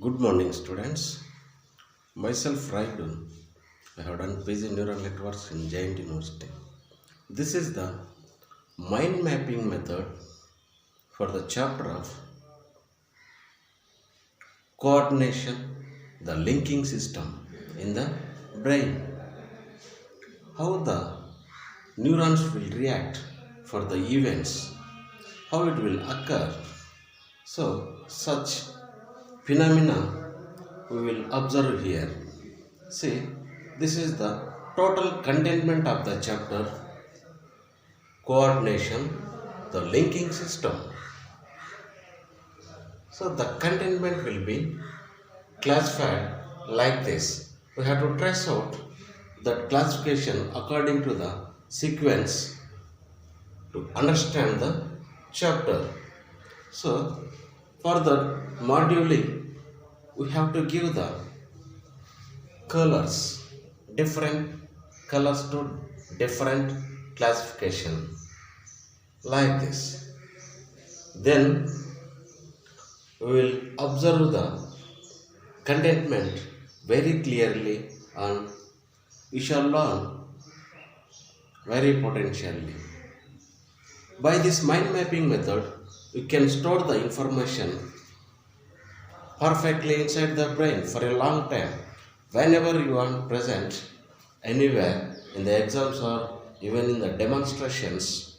Good morning, students. Myself, Raidun. I have done PG Neural Networks in Giant University. This is the mind mapping method for the chapter of coordination, the linking system in the brain. How the neurons will react for the events, how it will occur. So, such phenomena we will observe here. See, this is the total contentment of the chapter coordination, the linking system. So, the contentment will be classified like this. We have to trace out that classification according to the sequence to understand the chapter. So, for the moduling, we have to give the colors, different colors to different classification like this. Then we will observe the contentment very clearly and we shall learn very potentially. By this mind mapping method, we can store the information perfectly inside the brain for a long time. Whenever you are present anywhere in the exams or even in the demonstrations,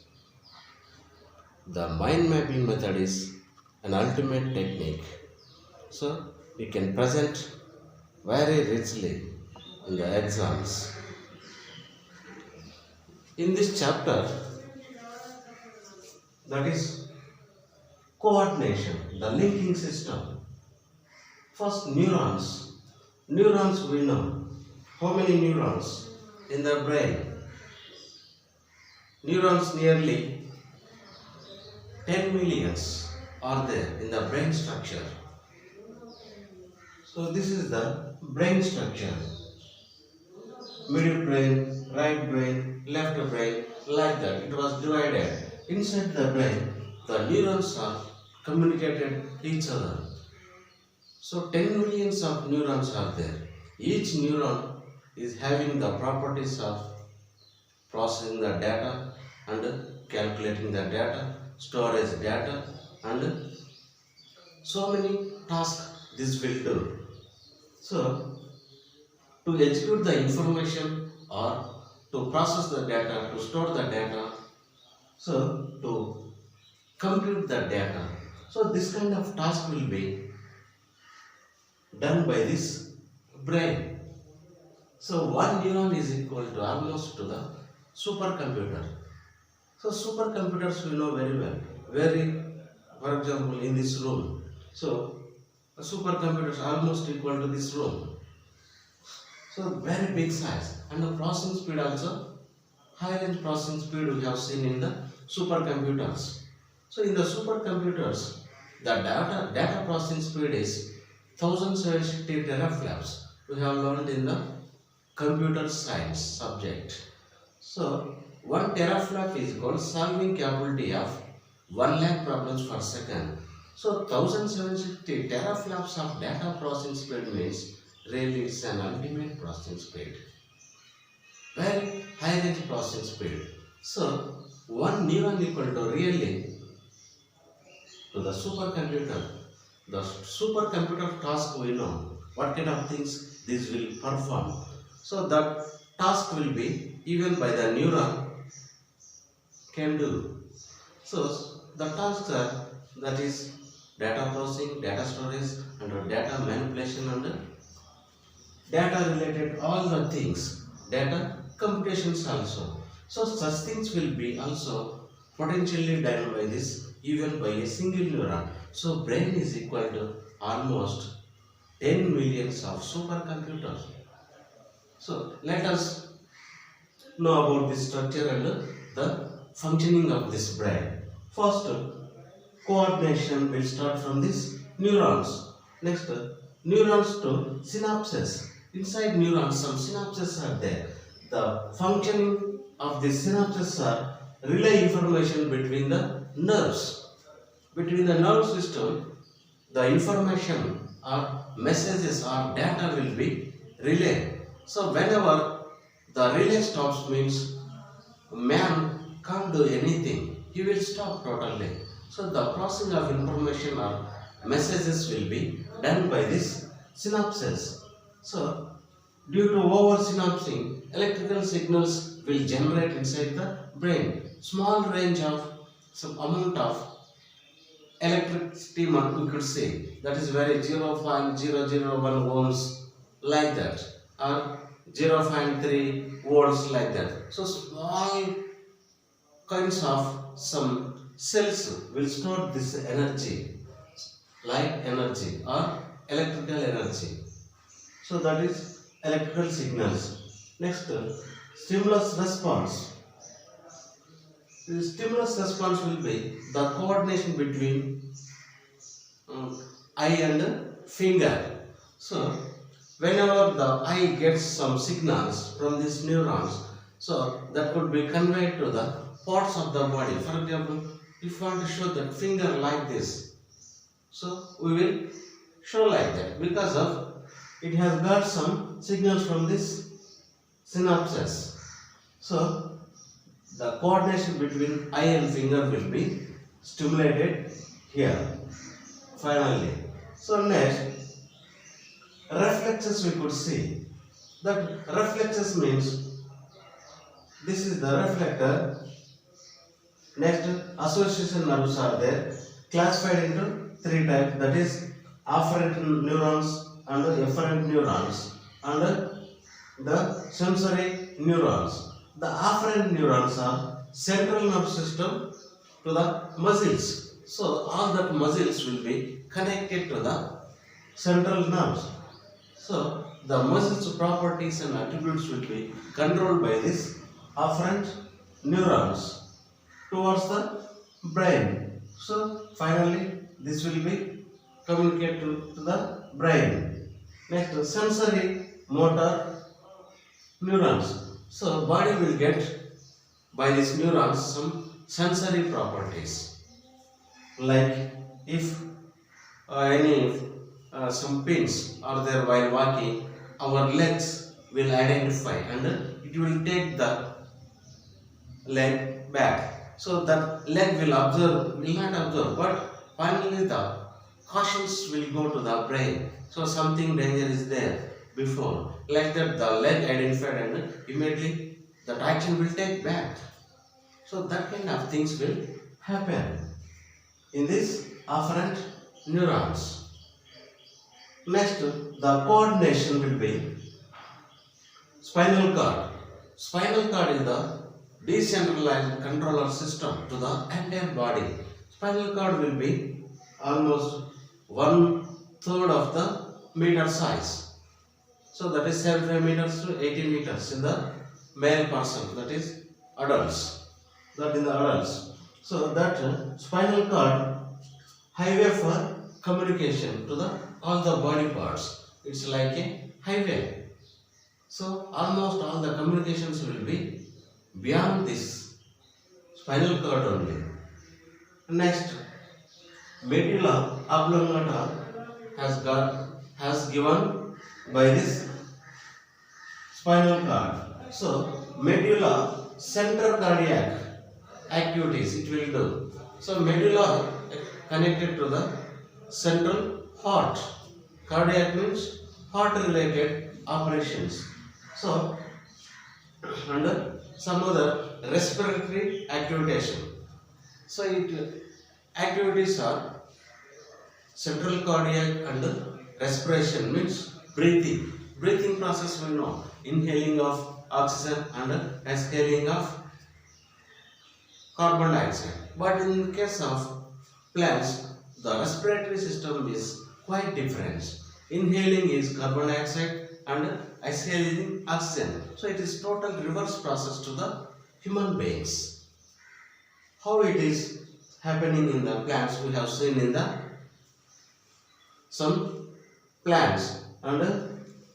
the mind mapping method is an ultimate technique. So you can present very richly in the exams. In this chapter, that is coordination, the linking system. First, neurons. Neurons we know. How many neurons in the brain? Neurons nearly 10 millions are there in the brain structure. So this is the brain structure. Middle brain, right brain, left brain, like that. It was divided. Inside the brain, the neurons are communicated each other. So 10 millions of neurons are there. Each neuron is having the properties of processing the data and calculating the data, storage data, and so many tasks this will do. So to execute the information or to process the data, to store the data, so to compute the data. So this kind of task will be done by this brain. So one neuron is equal to almost to the supercomputer. So supercomputers we know very well. For example, in this room. So a supercomputer is almost equal to this room. So very big size, and the processing speed also high range processing speed we have seen in the supercomputers. So in the supercomputers, the data processing speed is 1070 teraflops. We have learned in the computer science subject. So 1 teraflop is equal solving capability of 1 lakh problems per second. So 1070 teraflops of data processing speed means really it's an ultimate processing speed. Very high range processing speed. So one neuron equal to really to the supercomputer. The supercomputer task we know what kind of things this will perform. So that task will be even by the neuron can do. So the tasks are that is data processing, data storage, and data manipulation and data related all the things, data computations also. So such things will be also potentially done by this even by a single neuron. So brain is equal to almost 10 millions of supercomputers. So let us know about this structure and the functioning of this brain. First, coordination will start from this neurons. Next, neurons to synapses. Inside neurons, some synapses are there. The functioning of the synapses are relay information between the nerves. Between the nerve system, the information or messages or data will be relayed. So whenever the relay stops means man can't do anything. He will stop totally. So the processing of information or messages will be done by this synapses. So due to over synapsing, electrical signals will generate inside the brain. Small range of some amount of electricity we could say, that is very 0.001 ohms like that, or 0.3 volts like that. So small kinds of some cells will store this energy, light energy or electrical energy. So that is electrical signals. Next, stimulus response. The stimulus response will be the coordination between eye and finger. So whenever the eye gets some signals from these neurons, so that could be conveyed to the parts of the body. For example, if you want to show that finger like this, so we will show like that because of it has got some signals from this synapses. So the coordination between eye and finger will be stimulated here finally. So next, reflexes we could see. That reflexes means this is the reflector. Next, association nerves are there, classified into three types, that is afferent neurons and efferent neurons and the sensory neurons. The afferent neurons are central nervous system to the muscles. So all that muscles will be connected to the central nerves. So the muscles properties and attributes will be controlled by this afferent neurons towards the brain. So finally this will be communicated to the brain. Next, sensory motor neurons. So body will get by these neurons some sensory properties, like if some pins are there while walking, our legs will identify and it will take the leg back. So that leg will not observe, but finally the cautions will go to the brain. So something danger is there before, like that the leg identified and immediately that action will take back. So that kind of things will happen in this afferent neurons. Next, the coordination will be spinal cord. Spinal cord is the decentralized controller system to the entire body. Spinal cord will be almost 1/3 of the meter size. So that is 75 meters to 80 meters in the male person, that is adults. That in the adults. So that spinal cord highway for communication to the all the body parts. It's like a highway. So almost all the communications will be beyond this spinal cord only. Next, medulla oblongata has given by this spinal cord. So medulla center cardiac activities it will do. So medulla connected to the central heart. Cardiac means heart related operations. So and some other respiratory activation. So activities are central cardiac and respiration means breathing. Breathing process we know. Inhaling of oxygen and exhaling of carbon dioxide. But in case of plants, the respiratory system is quite different. Inhaling is carbon dioxide and exhaling oxygen. So it is total reverse process to the human beings. How it is happening in the plants we have seen in the some plants, and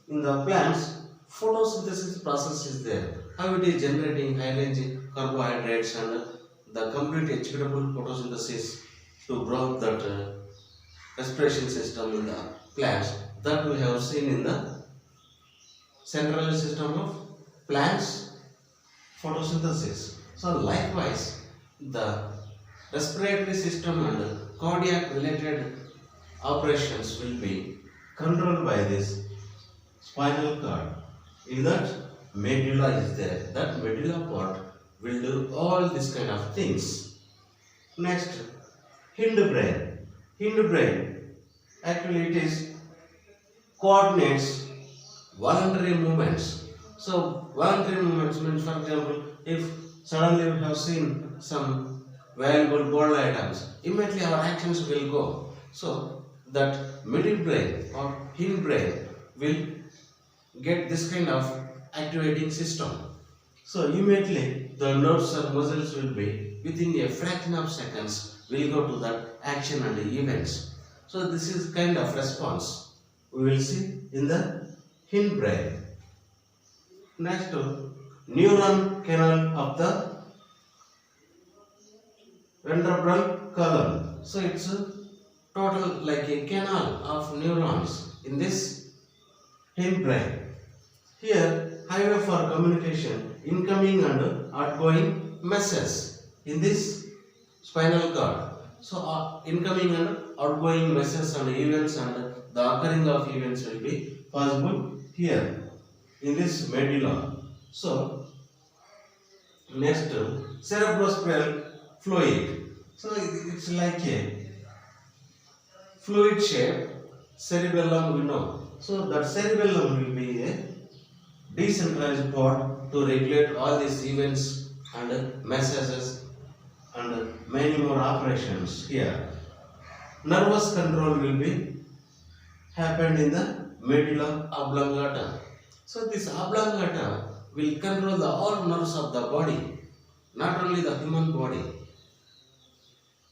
in the plants photosynthesis process is there. How it is generating high range carbohydrates and the complete achievable photosynthesis to grow that respiration system in the plants that we have seen in the central system of plants photosynthesis. So likewise, the respiratory system and cardiac related operations will be controlled by this spinal cord. In that, medulla is there. That medulla part will do all these kind of things. Next, hindbrain. Hindbrain, actually it is coordinates voluntary movements. So voluntary movements means, for example, if suddenly we have seen some valuable gold items, immediately our actions will go. So that middle brain or hindbrain will get this kind of activating system. So immediately the nerves or muscles will be within a fraction of seconds will go to that action and events. So this is kind of response we will see in the hindbrain. Next, neuron canal of the vertebral column. So it's a total like a canal of neurons in this hindbrain. Here, highway for communication, incoming and outgoing messages in this spinal cord. So incoming and outgoing messages and events and the occurring of events will be possible here in this medulla. So next, cerebrospinal fluid. So it's like a fluid shape. Cerebellum we know. So that cerebellum will be a decentralized part to regulate all these events and messages and many more operations here. Nervous control will be happened in the medulla oblongata. So this oblongata will control the all nerves of the body, not only the human body,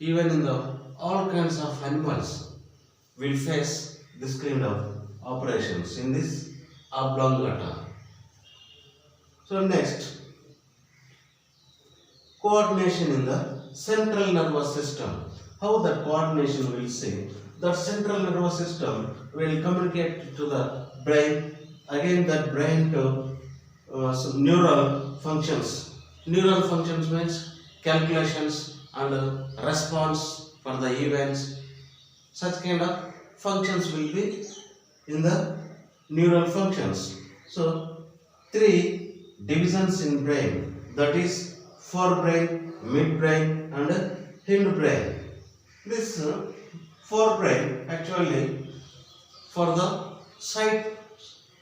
even in the all kinds of animals will face this kind of operations in this oblongata. So next, coordination in the central nervous system. How that coordination will see? The central nervous system will communicate to the brain, again that brain to some neural functions. Neural functions means calculations and response for the events. Such kind of functions will be in the neural functions. So 3 divisions in brain, that is forebrain, midbrain and hindbrain. This forebrain actually for the sight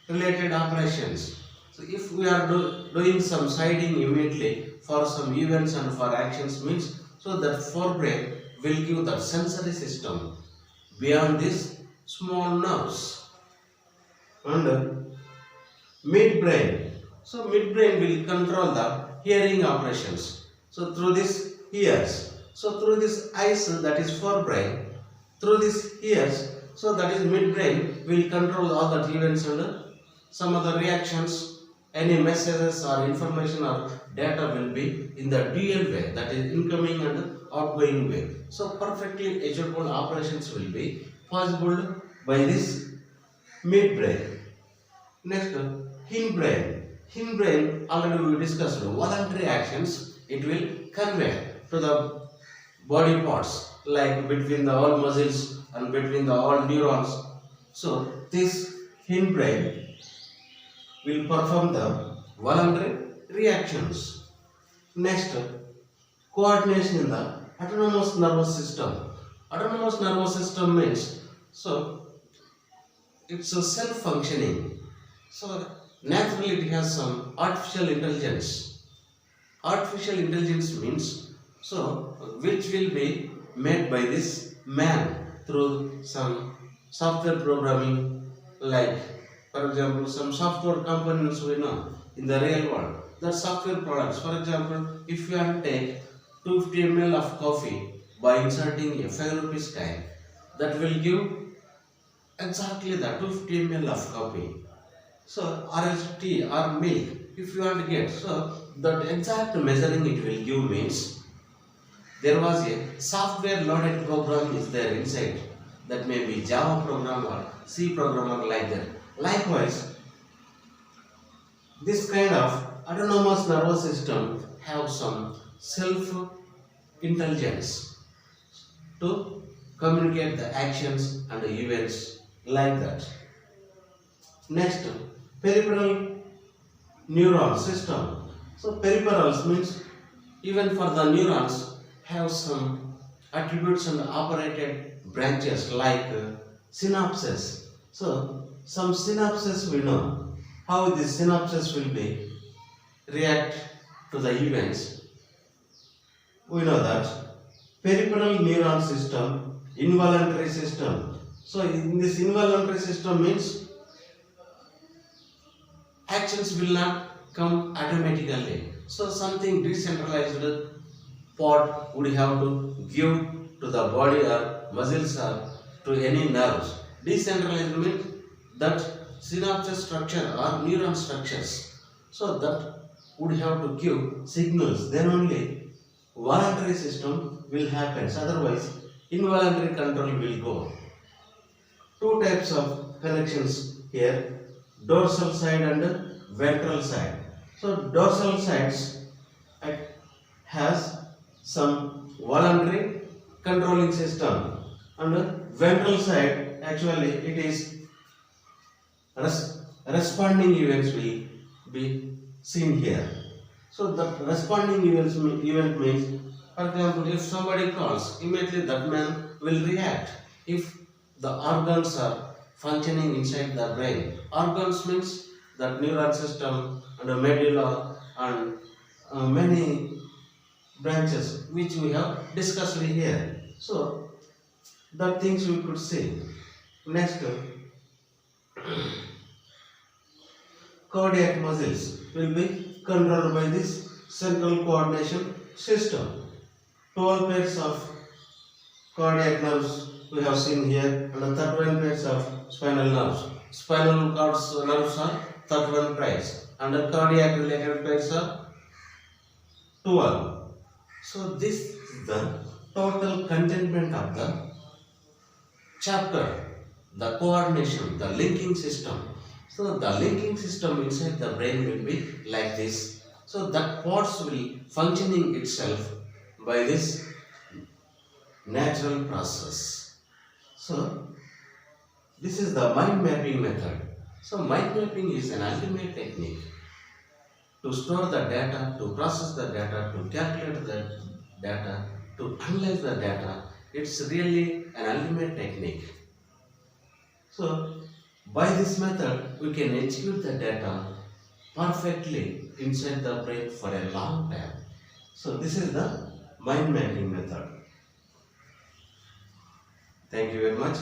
related operations. So if we are doing some sighting immediately for some events and for actions means, so that forebrain will give that sensory system beyond these small nerves. And midbrain. So midbrain will control the hearing operations. So through this ears. So through this eyes, that is forebrain. Through this ears, so that is midbrain will control all that events and some other reactions. Any messages or information or data will be in the dual way, that is incoming and outgoing way. So perfectly executable operations will be possible by this midbrain. Next, hindbrain. Hindbrain already we discussed voluntary actions. It will convey to the body parts like between the all muscles and between the all neurons. So this hindbrain will perform the voluntary reactions. Next, coordination in the autonomous nervous system. Autonomous nervous system means, so it's a self-functioning. So naturally it has some artificial intelligence. Artificial intelligence means, so which will be made by this man through some software programming, like for example some software components we know in the real world. The software products, for example, if you have to take 250 ml of coffee by inserting a 5 rupees coin, that will give exactly the 250 ml of coffee. So or else tea or milk, if you want to get, so that exact measuring it will give means there was a software loaded program is there inside. that may be Java programmer, C programmer, like that. Likewise, this kind of autonomous nervous system have some self-intelligence to communicate the actions and the events like that. Next, peripheral neuron system. So peripherals means even for the neurons have some attributes and operated branches like synapses. So some synapses we know how these synapses will be react to the events. We know that peripheral neuron system, involuntary system. So in this involuntary system means actions will not come automatically. So something decentralized part would have to give to the body or muscles or to any nerves. Decentralized means that synapse structure or neuron structures. So that would have to give signals. Then only voluntary system will happen. Otherwise, involuntary control will go. Two types of connections here: dorsal side and ventral side. So dorsal sides has some voluntary controlling system, and ventral side actually it is responding events will be seen here. So the responding event means, for example, if somebody calls, immediately that man will react. If the organs are functioning inside the brain, organs means that neural system and the medulla and many branches which we have discussed here. So the things we could see. Next, cardiac muscles will be controlled by this central coordination system. 12 pairs of cardiac nerves we have seen here, and 31 pairs of spinal nerves. Spinal nerves are 31 pairs, and the cardiac related pairs are 12. So this is the total contentment of the chapter, the coordination, the linking system. So the linking system inside the brain will be like this. So that parts will functioning itself by this natural process. So this is the mind mapping method. So mind mapping is an ultimate technique to store the data, to process the data, to calculate the data, to analyze the data. It's really an ultimate technique. So by this method we can execute the data perfectly inside the brain for a long time. So this is the mind mapping method. Thank you very much.